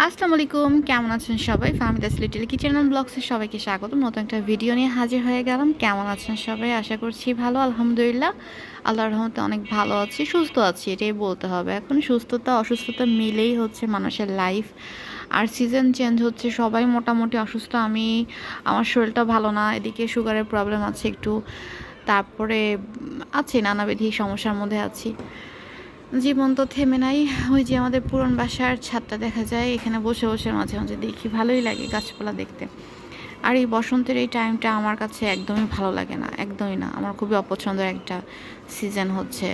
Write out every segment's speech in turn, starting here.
আসসালামু আলাইকুম, কেমন আছেন সবাই? ফাহমিদাস লিটল কিচেন অ্যান্ড ব্লগসে সবাইকে স্বাগতম। নতুন একটা ভিডিও নিয়ে হাজির হয়ে গেলাম। কেমন আছেন সবাই? আশা করছি ভালো, আলহামদুলিল্লাহ। আল্লাহর রহমতে অনেক ভালো আছি, সুস্থ আছি, এটাই বলতে হবে। এখন সুস্থতা অসুস্থতা মিলেই হচ্ছে মানুষের লাইফ। আর সিজন চেঞ্জ হচ্ছে, সবাই মোটামুটি অসুস্থ। আমার শরীরটা ভালো না, এদিকে সুগারের প্রবলেম আছে একটু, তারপরে আছি নানাবিধি সমস্যার মধ্যে আছি। জীবন তো থেমে নাই। ওই যে আমাদের পুরন বাসার ছাদটা দেখা যায়, এখানে বসে বসে মাঝে মাঝে দেখি, ভালোই লাগে গাছপালা দেখতে। আর এই বসন্তের এই টাইমটা আমার কাছে একদমই ভালো লাগে না, একদমই না। আমার খুবই অপছন্দের একটা সিজন হচ্ছে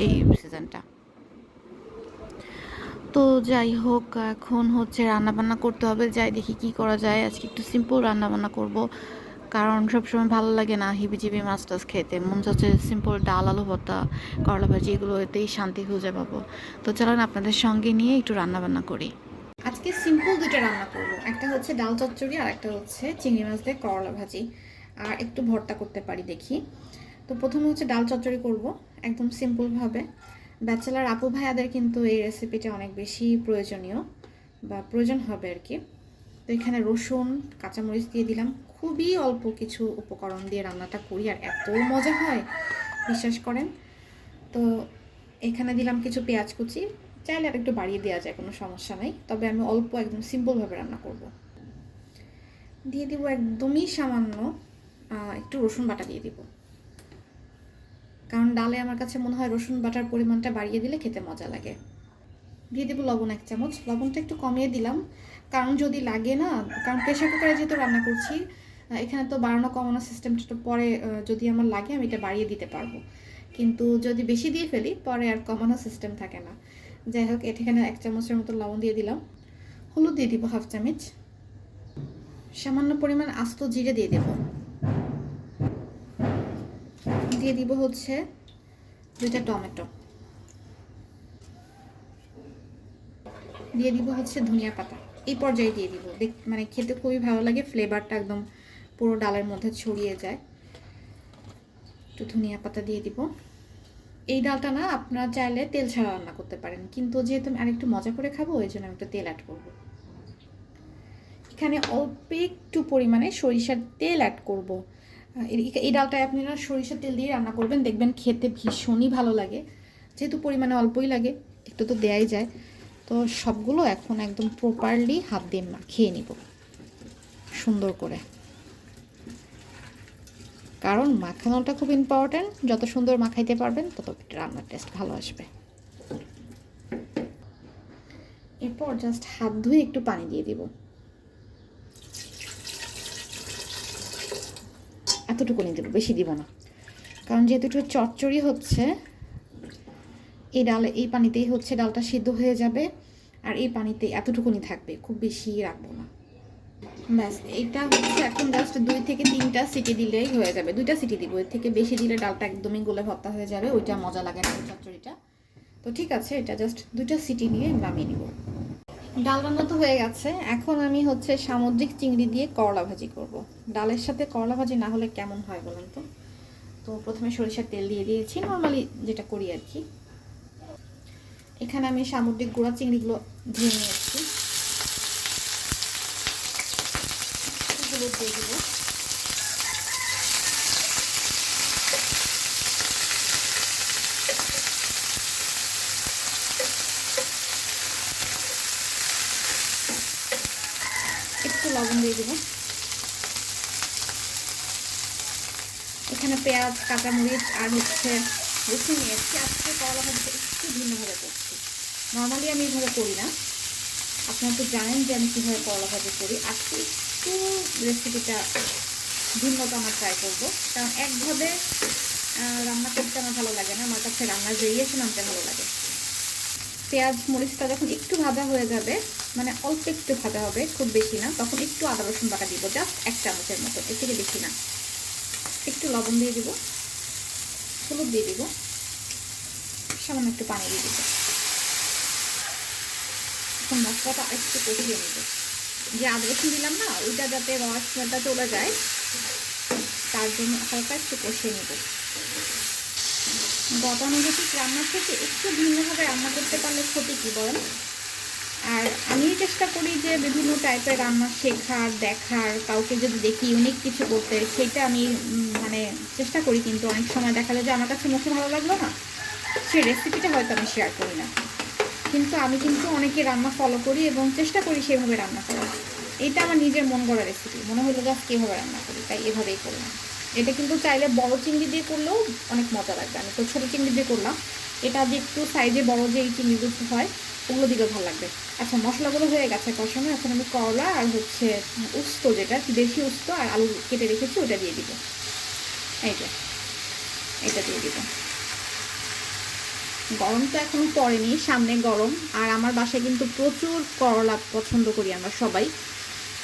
এই সিজনটা। তো যাই হোক, এখন হচ্ছে রান্নাবান্না করতে হবে। যাই দেখি কি করা যায়। আজকে একটু সিম্পল রান্নাবান্না করব, কারণ সবসময় ভালো লাগে না হিবিজিবি মাছ টাছ খেতে। মন চাচ্ছে সিম্পল ডাল, আলু ভর্তা, করলা ভাজি, এগুলো এতেই শান্তি খুঁজে পাবো। তো চলেন আপনাদের সঙ্গে নিয়ে একটু রান্নাবান্না করি। আজকে সিম্পল দুটো রান্না করব, একটা হচ্ছে ডাল চচ্চড়ি আর একটা হচ্ছে চিংড়ি মাছ দিয়ে করলা ভাজি, আর একটু ভর্তা করতে পারি দেখি। তো প্রথমে হচ্ছে ডাল চচ্চড়ি করব, একদম সিম্পলভাবে। ব্যাচেলার আপু ভাইয়াদের কিন্তু এই রেসিপিটা অনেক বেশি প্রয়োজনীয় বা প্রয়োজন হবে আর কি। তো এখানে রসুন কাঁচামরিচ দিয়ে দিলাম, খুবই অল্প কিছু উপকরণ দিয়ে রান্নাটা করি আর এত মজা হয়, বিশ্বাস করেন। তো এখানে দিলাম কিছু পেঁয়াজ কুচি, চাইলে আর একটু বাড়িয়ে দেওয়া যায়, কোনো সমস্যা নেই, তবে আমি অল্প একদম সিম্পলভাবে রান্না করব। দিয়ে দিব একদমই সামান্য একটু রসুন বাটা দিয়ে দিব, কারণ ডালে আমার কাছে মনে হয় রসুন বাটার পরিমাণটা বাড়িয়ে দিলে খেতে মজা লাগে। দিয়ে দেবো লবণ 1 চামচ, লবণটা একটু কমিয়ে দিলাম কারণ যদি লাগে না, কারণ প্রেশার কুকারে যেহেতু রান্না করছি, এখানে তো বাড়ানো কমানো সিস্টেমটা তো পরে যদি আমার লাগে আমি এটা বাড়িয়ে দিতে পারবো, কিন্তু যদি বেশি দিয়ে ফেলি পরে আর কমানো সিস্টেম থাকে না। যাই হোক, এখানে 1 চামচের মতো লবণ দিয়ে দিলাম। হলুদ দিয়ে দিব 1/2 চামচ, সামান্য পরিমাণ আস্ত জিরে দিয়ে দেব, দিয়ে দিব হচ্ছে 2টা টমেটো, দিয়ে দিব হচ্ছে ধনিয়া পাতা। এই পর্যায়ে দিয়ে দিব, মানে খেতে খুবই ভালো লাগে, ফ্লেভারটা একদম পুরো ডালের মধ্যে ছড়িয়ে যায়। একটু ধনিয়া পাতা দিয়ে দিব। এই ডালটা না আপনারা চাইলে তেল ছাড়া রান্না করতে পারেন, কিন্তু যেহেতু আমি আরেকটু মজা করে খাবো ওই জন্য আমি একটু তেল অ্যাড করব। এখানে অল্প একটু পরিমাণে সরিষার তেল অ্যাড করব। এই ডালটায় আপনারা সরিষার তেল দিয়ে রান্না করবেন, দেখবেন খেতে ভীষণই ভালো লাগে। যেহেতু পরিমাণে অল্পই লাগে, একটু তো দেয়াই যায়। তো সবগুলো এখন একদম প্রপারলি হাত দিয়ে মাখিয়ে নিব সুন্দর করে, কারণ মাখানোটা খুব ইম্পর্ট্যান্ট। যত সুন্দর মাখাইতে পারবেন তত রান্নার টেস্ট ভালো আসবে। এরপর জাস্ট হাত ধুয়ে একটু পানি দিয়ে দিব, এতটুকু নিয়ে দেবো, বেশি দিব না, কারণ যেহেতু একটু চচ্চড়ি হচ্ছে, এই ডালে এই পানিতেই হচ্ছে ডালটা সিদ্ধ হয়ে যাবে, আর এই পানিতে এতটুকুনি থাকবে, খুব বেশি রাখবো না। ব্যাস, এটা হচ্ছে এখন জাস্ট 2 থেকে 3টা সিটি দিলেই হয়ে যাবে। 2টা সিটি দিব, এর থেকে বেশি দিলে ডালটা একদমই গলে ভর্তা হয়ে যাবে, ওইটা মজা লাগে না চচ্চড়িটা। তো ঠিক আছে, এটা জাস্ট 2টা সিটি নিয়ে নামিয়ে নিব। ডাল রান্না তো হয়ে গেছে, এখন আমি হচ্ছে সামুদ্রিক চিংড়ি দিয়ে করলা ভাজি করব। ডালের সাথে করলা ভাজি না হলে কেমন হয় বলেন তো? তো প্রথমে সরিষার তেল দিয়ে দিয়েছি, নর্মালি যেটা করি আর কি। এখানে আমি সামুদ্রিক গুঁড়া চিংড়িগুলো ধুয়ে নিয়েছি, এগুলো দিয়ে দেবো। একটু লবণ দিয়ে দেবো। এখানে পেঁয়াজ, কাঁচামরিচ আর হচ্ছে রসুন নিয়েছি। আজকে করলা ভাজিটা একটু ভিন্নভাবে করছি, নর্মালি আমি এইভাবে করি না। আপনারা তো জানেন যে আমি কীভাবে করলা ভাজি করি, আজকে একটু রেসিপিটা ভিন্নতা আমার ট্রাই করবো, কারণ একভাবে রান্না করতে আমার ভালো লাগে না, আমার কাছে রান্নার ভেরিয়েশন আনতে ভালো লাগে। পেঁয়াজ মরিচটা যখন একটু ভাজা হয়ে যাবে, মানে অল্প একটু ভাজা হবে, খুব বেশি না, তখন একটু আদা রসুন বাটা দিব, জাস্ট 1 চামচের মতো, এর থেকে বেশি না। একটু লবণ দিয়ে দিব, হলুদ দিয়ে দিব, সামান্য একটু পানি দিয়ে দিব। এখন মশলাটা একটু কষিয়ে নেব, যে আদা রসুন দিলাম না, ওইটা যাতে রসটা চলে যায় তার জন্য হালকা একটু কষিয়ে নেব। গতানুগতিক রান্নার থেকে একটু ভিন্নভাবে রান্না করতে পারলে ক্ষতি কী বলেন? আর আমি চেষ্টা করি যে বিভিন্ন টাইপের রান্না শেখার, দেখার, কাউকে যদি দেখি ইউনিক কিছু করতে, সেটা আমি মানে চেষ্টা করি। কিন্তু অনেক সময় দেখা যায় যে আমার কাছে মুখে ভালো লাগলো না, সেই রেসিপিটা হয়তো আমি শেয়ার করি না। কিন্তু আমি কিন্তু অনেকে রান্না ফলো করি এবং চেষ্টা করি সেভাবে রান্না করার। এটা আমার নিজের মন গড়া রেসিপি, মনে হলো যে আজকে কীভাবে রান্না করি, তাই এভাবেই করলাম। এটা কিন্তু চাইলে বড় চিংড়ি দিয়ে করলেও অনেক মজা লাগবে। আমি তো ছোটো চিংড়ি দিয়ে করলাম, এটা যে একটু সাইজে বড় যে এই চিংড়িগুলো হয় ওগুলো দিলেও ভালো লাগবে। আচ্ছা, মশলাগুলো হয়ে গেছে কষানো। এখন আমি করলা আর হচ্ছে উস্ত, যেটা দেশি উস্ত আর আলু কেটে রেখেছি, ওটা দিয়ে দিব। এই যে এটা দিয়ে দিব। গরম তো এখনো পড়েনি, সামনে গরম। আর আমার বাসায় কিন্তু প্রচুর করলা পছন্দ করি আমরা সবাই।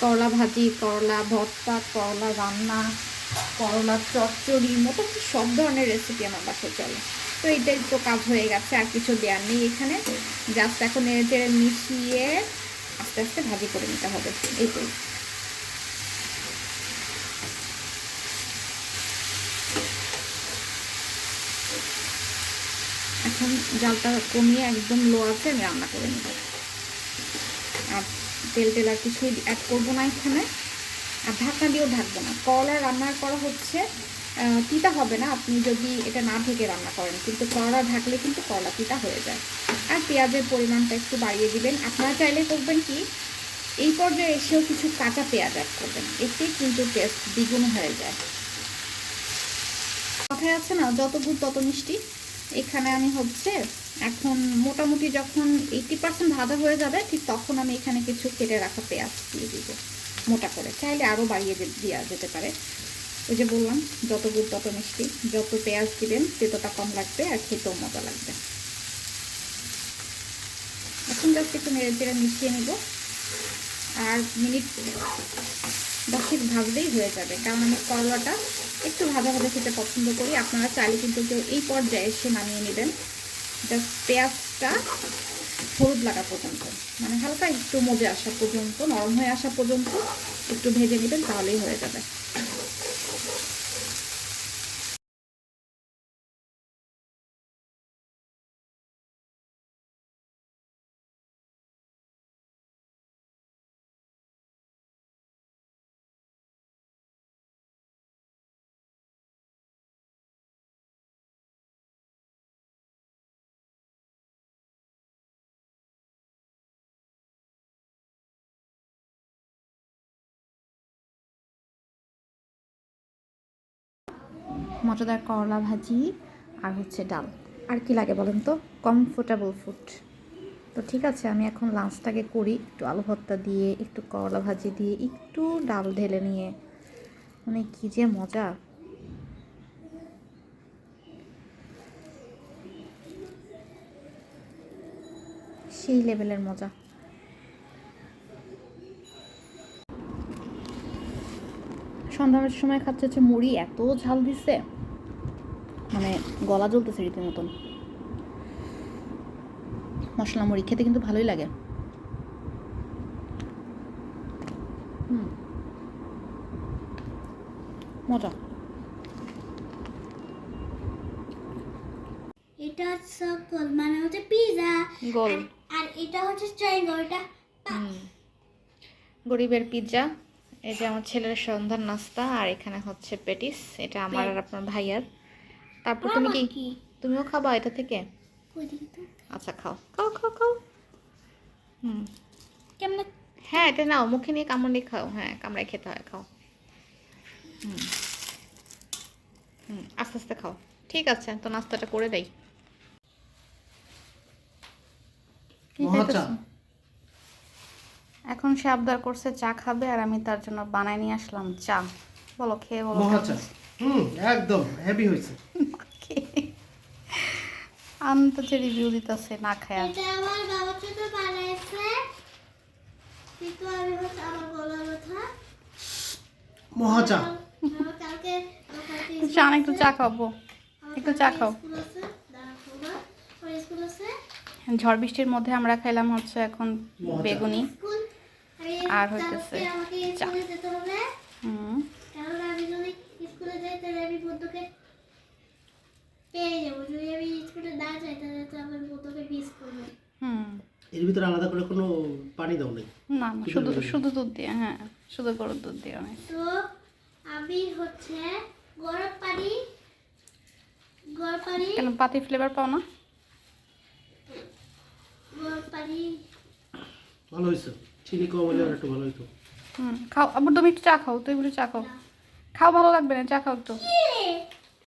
করলা ভাজি, করলা ভর্তা, করলা রান্না, করলা চচ্চড়ি, মোটামুটি সব ধরনের রেসিপি আমার বাসায় চলে। তো এইটাই তো কাজ হয়ে গেছে, আর কিছু দেওয়ার নেই এখানে। জাস্ট এখন নেড়ে মিশিয়ে আস্তে আস্তে ভাজি করে নিতে হবে, এইটাই। এখন জালটা কমিয়ে একদম লো আছে আমি রান্না করে নিব। আর তেল আর কিছুই অ্যাড করবো না এখানে, আর ঢাকনা দিয়েও ঢাকবো না। করলা রান্না করা হচ্ছে তিতা হবে না আপনি যদি এটা না ঢেকে রান্না করেন, কিন্তু করলা ঢাকলে কিন্তু করলা তিতা হয়ে যায়। আর পেঁয়াজের পরিমাণটা একটু বাড়িয়ে দিবেন। আপনারা চাইলে করবেন কি, এই পর্যায়ে এসেও কিছু কাঁচা পেঁয়াজ অ্যাড করবেন, এতেই কিন্তু টেস্ট দ্বিগুণ হয়ে যায়। কথায় আছে না, যত গুড় তত মিষ্টি। এখানে আমি হচ্ছে এখন মোটামুটি যখন 80% ভাজা হয়ে যাবে, ঠিক তখন আমি এখানে কিছু কেটে রাখা পেঁয়াজ দিয়ে দিব মোটা করে। চাইলে আরও বাড়িয়ে দেওয়া যেতে পারে। ওই যে বললাম, যত গুড় তত মিষ্টি, যত পেঁয়াজ দিবেন ততটা কম লাগবে আর খেতেও মজা লাগবে। এখন জাস্ট একটু নেড়ে মিশিয়ে নেব। আর মিনিট 10 ভাজলেই হয়ে যাবে, কারণ আমি করলাটা একটু ভাজা ভাজা খেতে পছন্দ করি। আপনারা চাইলে কিন্তু কেউ এই পর্যায়ে এসে নামিয়ে নেবেন। জাস্ট পেঁয়াজটা হলুদ লাগা পর্যন্ত, মানে হালকা একটু মজে আসা পর্যন্ত, নরম হয়ে আসা পর্যন্ত একটু ভেজে নেবেন, তাহলেই হয়ে যাবে। মজাদার করলা ভাজি আর হচ্ছে ডাল, আর কি লাগে বলেন তো? Comfortable food. তো ঠিক আছে, আমি এখন লাঞ্চটাকে করি একটু আলু ভর্তা দিয়ে, একটু করলা ভাজি দিয়ে, একটু ডাল ঢেলে নিয়ে। মানে কী যে মজা! সেই লেভেলের মজা। সন্ধ্যার সময় খাচ্ছে হচ্ছে মুড়ি, এত ঝাল দিছে মানে গলা জ্বলতেছে রীতিমতন। মশলা মুড়ি খেতে কিন্তু ভালোই লাগে। মজা। এটা হচ্ছে গোল, মানে হচ্ছে পিজা। গোল। আর এটা হচ্ছে ট্রায়াঙ্গল। এটা গরিবের পিৎজা। এই যে আমার ছেলের সন্ধ্যার নাস্তা, আর এখানে হচ্ছে পেটিস, এটা আমার আর আপনার ভাইয়ার। তারপর তুমি কি তুমিও খাবা এটা থেকে? আচ্ছা, খাও খাও খাও খাও। কেমন? হ্যাঁ, এটা নাও, মুখে নিয়ে কামড়ে খাও। হ্যাঁ, কামড়ায় খেতে হয়, খাও। আস্তে আস্তে খাও। ঠিক আছে, তো নাস্তাটা করে দেই। এখন সে আবদার করছে চা খাবে, আর আমি তার জন্য বানাই নিয়ে আসলাম চা। বলো, খেয়ে বলো। মহাচা। একদম হেভি হয়েছে। আনন্দ যে রিভিউ দিতেছে না খায়া। এটা আমার বাবা ছোট বানাইছে, কিন্তু আমি হচ্ছে আমার গলার ব্যথা। মহাচা। কালকে চান একটু চা খাবো, একটু চা খাও। ঝড় বৃষ্টির মধ্যে আমরা খাইলাম হচ্ছে এখন বেগুনি আর হইতেছে চা। কারণ আমি যদি স্কুলে যাই তাহলে আমি বন্ধুকে পেয়ে যাবো, যদি আমি স্কুলে না যাই তাহলে তো আমার বন্ধুকে মিস করবো। এর ভিতরে আলাদা করে কোনো পানি দাও নাই? না না, শুধু শুধু দুধ দিয়ে, হ্যাঁ শুধু গরুর দুধ দিয়ে অনেক। তো আমি হচ্ছে গরম পানি কেন পাতি ফ্লেভার পাও না? গরম পানি ভালো হয়েছে, চিনি কম হলে আর একটু ভালো হতো। খাও আবার, তুমি একটু চা খাও, তুই বলি চা খাও। খাও, ভালো লাগবে না, চা খাও একটু।